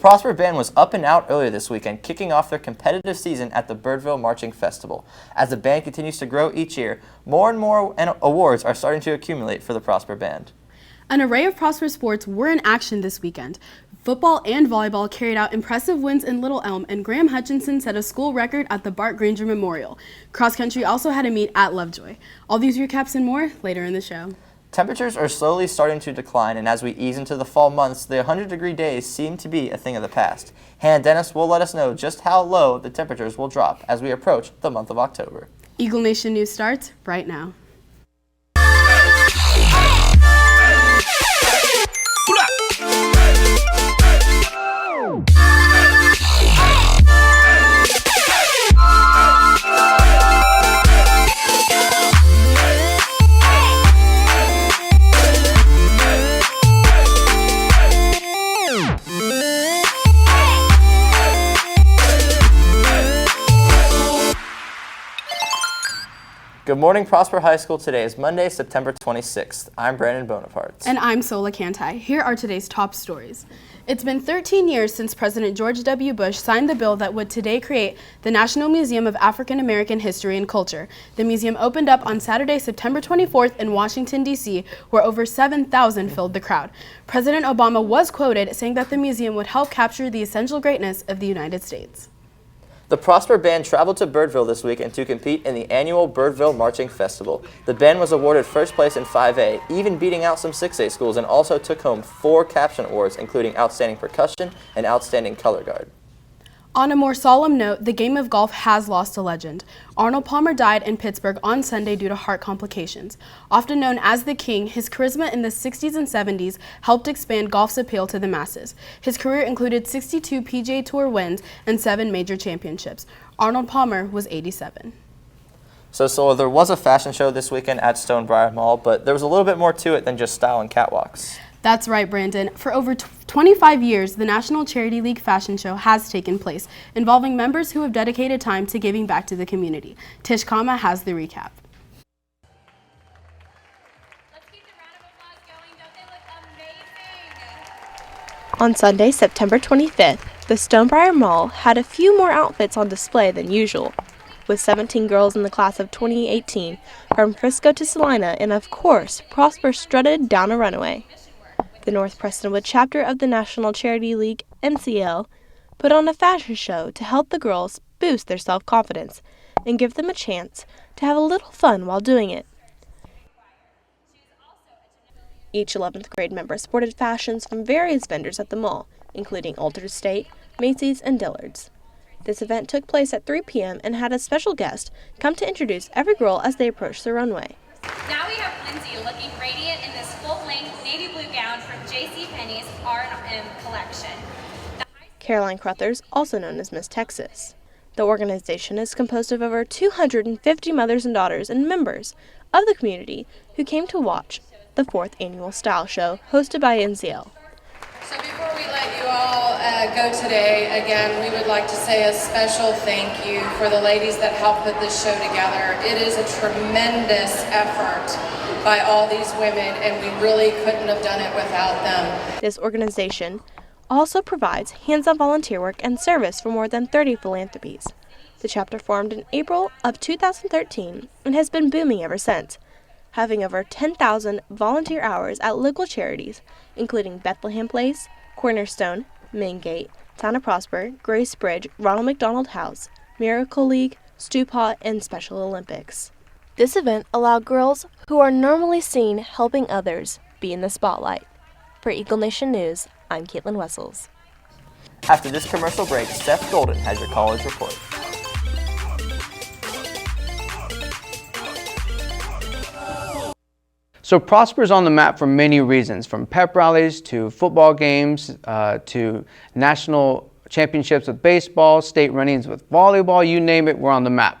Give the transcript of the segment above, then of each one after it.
Prosper Band was up and out earlier this weekend, kicking off their competitive season at the Birdville Marching Festival. As the band continues to grow each year, more and more awards are starting to accumulate for the Prosper Band. An array of Prosper sports were in action this weekend. Football and volleyball carried out impressive wins in Little Elm, and Graham Hutchinson set a school record at the Bart Granger Memorial. Cross country also had a meet at Lovejoy. All these recaps and more later in the show. Temperatures are slowly starting to decline, and as we ease into the fall months, the 100-degree days seem to be a thing of the past. Hannah Dennis will let us know just how low the temperatures will drop as we approach the month of October. Eagle Nation News starts right now. Good morning, Prosper High School. Today is Monday, September 26th. I'm Brandon Bonaparte. And I'm Sola Kantai. Here are today's top stories. It's been 13 years since President George W. Bush signed the bill that would today create the National Museum of African American History and Culture. The museum opened up on Saturday, September 24th in Washington, D.C., where over 7,000 filled the crowd. President Obama was quoted saying that the museum would help capture the essential greatness of the United States. The Prosper Band traveled to Birdville this weekend to compete in the annual Birdville Marching Festival. The band was awarded first place in 5A, even beating out some 6A schools, and also took home 4 caption awards, including Outstanding Percussion and Outstanding Color Guard. On a more solemn note, the game of golf has lost a legend. Arnold Palmer died in Pittsburgh on Sunday due to heart complications. Often known as the King, his charisma in the 60s and 70s helped expand golf's appeal to the masses. His career included 62 PGA Tour wins and 7 major championships. Arnold Palmer was 87. So there was a fashion show this weekend at Stonebriar Mall, but there was a little bit more to it than just style and catwalks. That's right, Brandon. For over 25 years, the National Charity League Fashion Show has taken place, involving members who have dedicated time to giving back to the community. Tish Cama has the recap. Let's keep the round of applause going. Don't they look amazing? On Sunday, September 25th, the Stonebriar Mall had a few more outfits on display than usual, with 17 girls in the class of 2018 from Frisco to Salina, and of course, Prosper strutted down a runaway. The North Prestonwood chapter of the National Charity League, NCL, put on a fashion show to help the girls boost their self-confidence and give them a chance to have a little fun while doing it. Each 11th grade member sported fashions from various vendors at the mall, including Alter State, Macy's, and Dillard's. This event took place at 3 p.m. and had a special guest come to introduce every girl as they approached the runway. Now we have Lindsay looking radiant in this full-length navy blue gown from JCPenney's R&M collection. Caroline Crothers, also known as Miss Texas. The organization is composed of over 250 mothers and daughters and members of the community who came to watch the 4th annual style show hosted by NCL. So before we let you all go today, again, we would like to say a special thank you for the ladies that helped put this show together. It is a tremendous effort by all these women, and we really couldn't have done it without them. This organization also provides hands-on volunteer work and service for more than 30 philanthropies. The chapter formed in April of 2013 and has been booming ever since, having over 10,000 volunteer hours at local charities, including Bethlehem Place, Cornerstone, Main Gate, Town of Prosper, Grace Bridge, Ronald McDonald House, Miracle League, Stew Pot, and Special Olympics. This event allowed girls who are normally seen helping others be in the spotlight. For Eagle Nation News, I'm Kaitlyn Wessels. After this commercial break, Seth Golden has your college report. So Prosper's on the map for many reasons, from pep rallies to football games to national championships with baseball, state runnings with volleyball, you name it, we're on the map.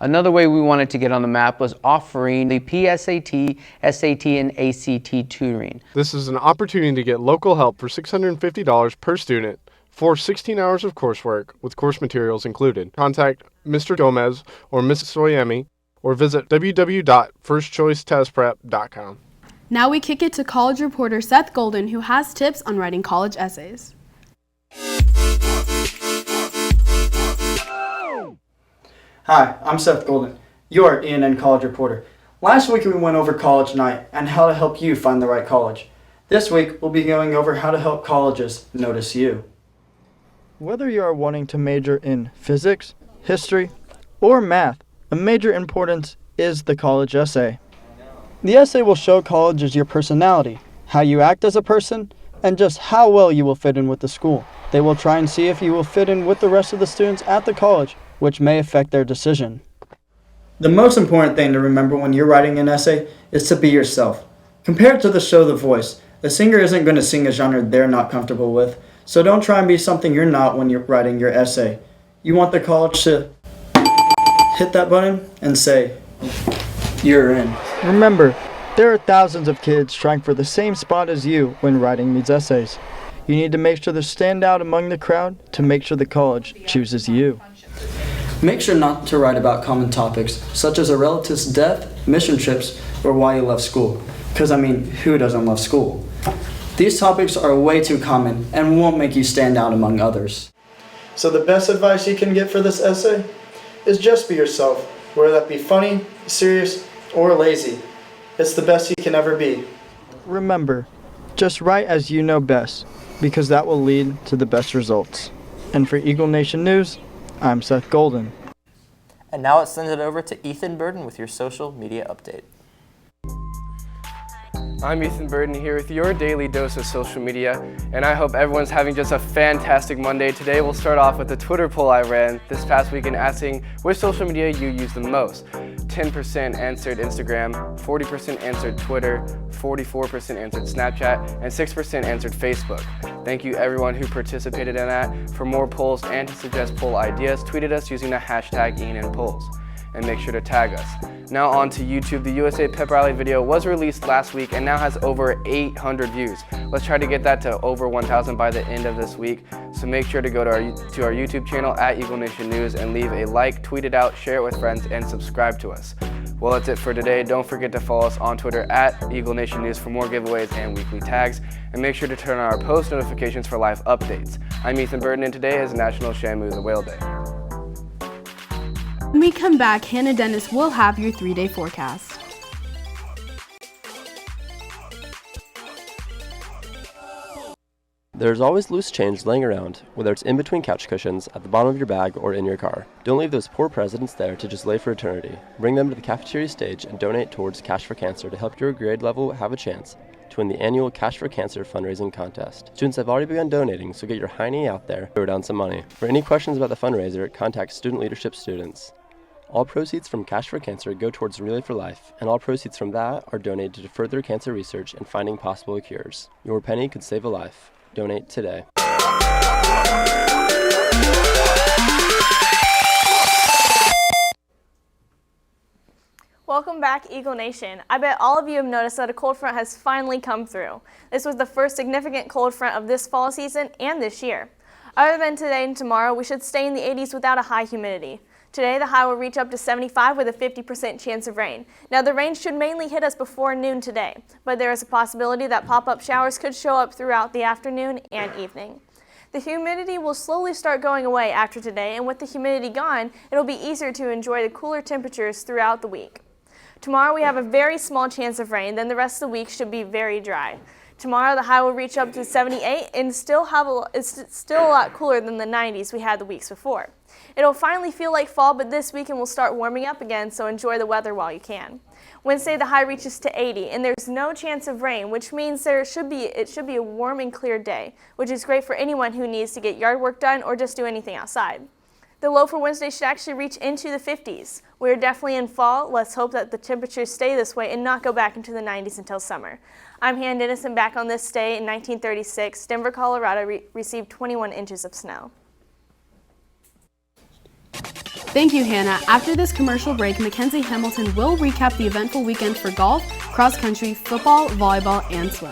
Another way we wanted to get on the map was offering the PSAT, SAT, and ACT tutoring. This is an opportunity to get local help for $650 per student for 16 hours of coursework with course materials included. Contact Mr. Gomez or Ms. Soyemi or visit www.firstchoicetestprep.com. Now we kick it to college reporter Seth Golden, who has tips on writing college essays. Hi, I'm Seth Golden, your ENN College reporter. Last week we went over college night and how to help you find the right college. This week we'll be going over how to help colleges notice you. Whether you are wanting to major in physics, history, or math, a major importance is the college essay. The essay will show colleges your personality, how you act as a person, and just how well you will fit in with the school. They will try and see if you will fit in with the rest of the students at the college, which may affect their decision. The most important thing to remember when you're writing an essay is to be yourself. Compared to the show The Voice, a singer isn't going to sing a genre they're not comfortable with, so don't try and be something you're not when you're writing your essay. You want the college to hit that button and say, "You're in." Remember, there are thousands of kids trying for the same spot as you when writing these essays. You need to make sure to stand out among the crowd to make sure the college chooses you. Make sure not to write about common topics, such as a relative's death, mission trips, or why you left school. Because, who doesn't love school? These topics are way too common and won't make you stand out among others. So the best advice you can get for this essay is just be yourself, whether that be funny, serious, or lazy. It's the best you can ever be. Remember, just write as you know best, because that will lead to the best results. And for Eagle Nation News, I'm Seth Golden. And now let's send it over to Ethan Burden with your social media update. I'm Ethan Burden here with your daily dose of social media, and I hope everyone's having just a fantastic Monday. Today we'll start off with a Twitter poll I ran this past weekend asking which social media you use the most. 10% answered Instagram, 40% answered Twitter, 44% answered Snapchat, and 6% answered Facebook. Thank you everyone who participated in that. For more polls and to suggest poll ideas, tweet at us using the hashtag ENNPolls. And make sure to tag us. Now on to YouTube. The USA Pep Rally video was released last week and now has over 800 views. Let's try to get that to over 1,000 by the end of this week. So make sure to go to our YouTube channel at Eagle Nation News and leave a like, tweet it out, share it with friends, and subscribe to us. Well, that's it for today. Don't forget to follow us on Twitter at Eagle Nation News for more giveaways and weekly tags. And make sure to turn on our post notifications for live updates. I'm Ethan Burden and today is National Shamu the Whale Day. When we come back, Hannah Dennis will have your 3-day forecast. There's always loose change laying around, whether it's in between couch cushions, at the bottom of your bag, or in your car. Don't leave those poor presidents there to just lay for eternity. Bring them to the cafeteria stage and donate towards Cash for Cancer to help your grade level have a chance to win the annual Cash for Cancer fundraising contest. Students have already begun donating, so get your hiney out there, throw down some money. For any questions about the fundraiser, contact Student Leadership Students. All proceeds from Cash for Cancer go towards Relay for Life, and all proceeds from that are donated to further cancer research and finding possible cures. Your penny could save a life. Donate today. Welcome back, Eagle Nation. I bet all of you have noticed that a cold front has finally come through. This was the first significant cold front of this fall season and this year. Other than today and tomorrow, we should stay in the 80s without a high humidity. Today, the high will reach up to 75 with a 50% chance of rain. Now, the rain should mainly hit us before noon today, but there is a possibility that pop-up showers could show up throughout the afternoon and evening. The humidity will slowly start going away after today, and with the humidity gone, it'll be easier to enjoy the cooler temperatures throughout the week. Tomorrow, we have a very small chance of rain, then the rest of the week should be very dry. Tomorrow, the high will reach up to 78 and it's still a lot cooler than the 90s we had the weeks before. It'll finally feel like fall, but this weekend will start warming up again, so enjoy the weather while you can. Wednesday, the high reaches to 80, and there's no chance of rain, which means it should be a warm and clear day, which is great for anyone who needs to get yard work done or just do anything outside. The low for Wednesday should actually reach into the 50s. We're definitely in fall. Let's hope that the temperatures stay this way and not go back into the 90s until summer. I'm Hannah Dennis, and back on this day in 1936, Denver, Colorado received 21 inches of snow. Thank you, Hannah. After this commercial break, Mackenzie Hamilton will recap the eventful weekend for golf, cross country, football, volleyball, and swim.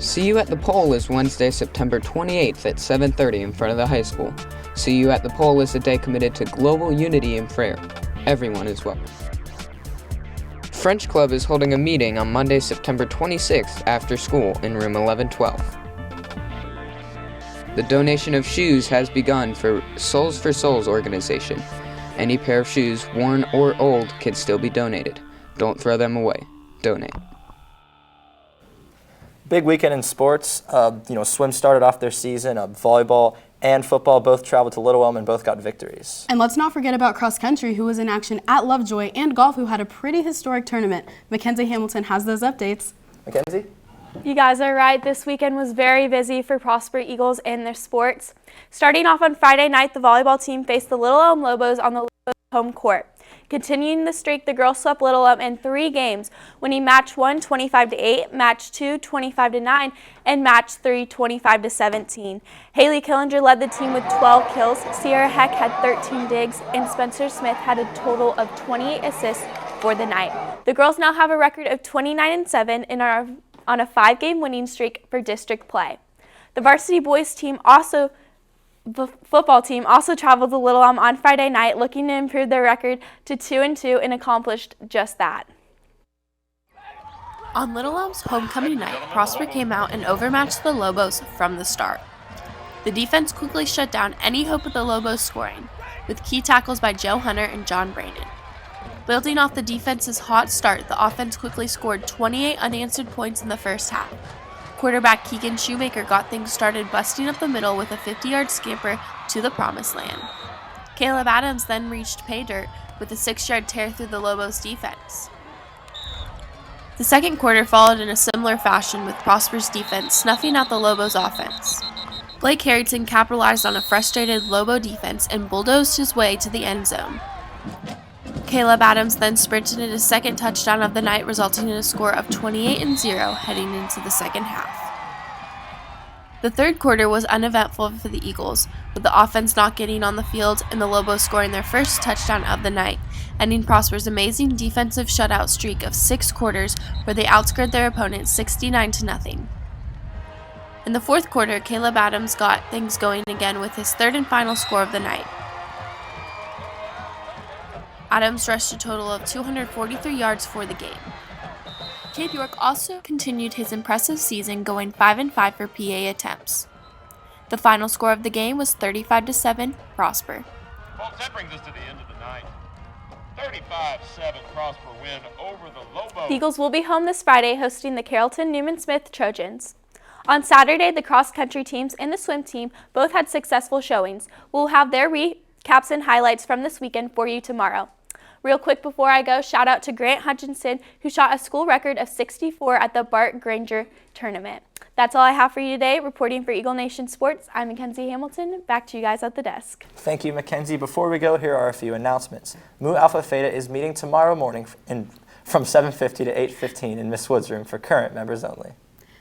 See You at the Pole is Wednesday, September 28th at 7:30 in front of the high school. See You at the Pole is a day committed to global unity and prayer. Everyone is welcome. French Club is holding a meeting on Monday, September 26th after school in room 1112. The donation of shoes has begun for Souls for Souls organization. Any pair of shoes, worn or old, can still be donated. Don't throw them away. Donate. Big weekend in sports. Swim started off their season. Volleyball and football both traveled to Little Elm and both got victories. And let's not forget about cross country, who was in action at Lovejoy, and golf, who had a pretty historic tournament. Mackenzie Hamilton has those updates. Mackenzie? You guys are right. This weekend was very busy for Prosper Eagles and their sports. Starting off on Friday night, the volleyball team faced the Little Elm Lobos on the Lobos home court. Continuing the streak, the girls swept Little Elm in 3 games, winning match 1 25-8, match 2 25-9, and match 3 25-17. Haley Killinger led the team with 12 kills, Sierra Heck had 13 digs, and Spencer Smith had a total of 28 assists for the night. The girls now have a record of 29-7 and are on a 5-game winning streak for district play. The varsity boys team the football team also traveled to Little Elm on Friday night, looking to improve their record to 2-2 and accomplished just that. On Little Elm's homecoming night, Prosper came out and overmatched the Lobos from the start. The defense quickly shut down any hope of the Lobos scoring, with key tackles by Joe Hunter and John Brandon. Building off the defense's hot start, the offense quickly scored 28 unanswered points in the first half. Quarterback Keegan Shoemaker got things started, busting up the middle with a 50-yard scamper to the promised land. Caleb Adams then reached pay dirt with a 6-yard tear through the Lobos defense. The second quarter followed in a similar fashion, with Prosper's defense snuffing out the Lobos offense. Blake Harrington capitalized on a frustrated Lobo defense and bulldozed his way to the end zone. Caleb Adams then sprinted in his second touchdown of the night, resulting in a score of 28-0 heading into the second half. The third quarter was uneventful for the Eagles, with the offense not getting on the field and the Lobos scoring their first touchdown of the night, ending Prosper's amazing defensive shutout streak of 6 quarters where they outscored their opponents 69-0. In the fourth quarter, Caleb Adams got things going again with his third and final score of the night. Adams rushed a total of 243 yards for the game. Cade York also continued his impressive season, going 5-5 for PA attempts. The final score of the game was 35-7 Prosper. Folks, that brings us to the end of the night. 35-7 Prosper win over the Lobos. The Eagles will be home this Friday hosting the Carrollton Newman Smith Trojans. On Saturday, the cross-country teams and the swim team both had successful showings. We'll have their recaps and highlights from this weekend for you tomorrow. Real quick before I go, shout out to Grant Hutchinson, who shot a school record of 64 at the Bart Granger tournament. That's all I have for you today. Reporting for Eagle Nation Sports, I'm Mackenzie Hamilton. Back to you guys at the desk. Thank you, Mackenzie. Before we go, here are a few announcements. Mu Alpha Theta is meeting tomorrow morning from 7:50 to 8:15 in Miss Wood's room for current members only.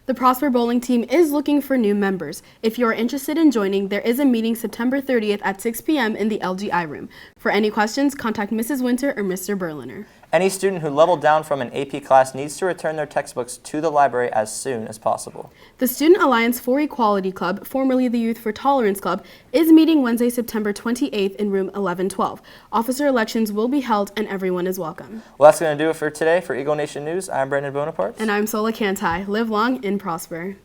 The Prosper Bowling team is looking for new members. If you are interested in joining, there is a meeting September 30th at 6 p.m. in the LGI room. For any questions, contact Mrs. Winter or Mr. Berliner. Any student who leveled down from an AP class needs to return their textbooks to the library as soon as possible. The Student Alliance for Equality Club, formerly the Youth for Tolerance Club, is meeting Wednesday, September 28th in room 1112. Officer elections will be held and everyone is welcome. Well, that's going to do it for today. For Eagle Nation News, I'm Brandon Bonaparte. And I'm Sola Kantai. Live long and prosper.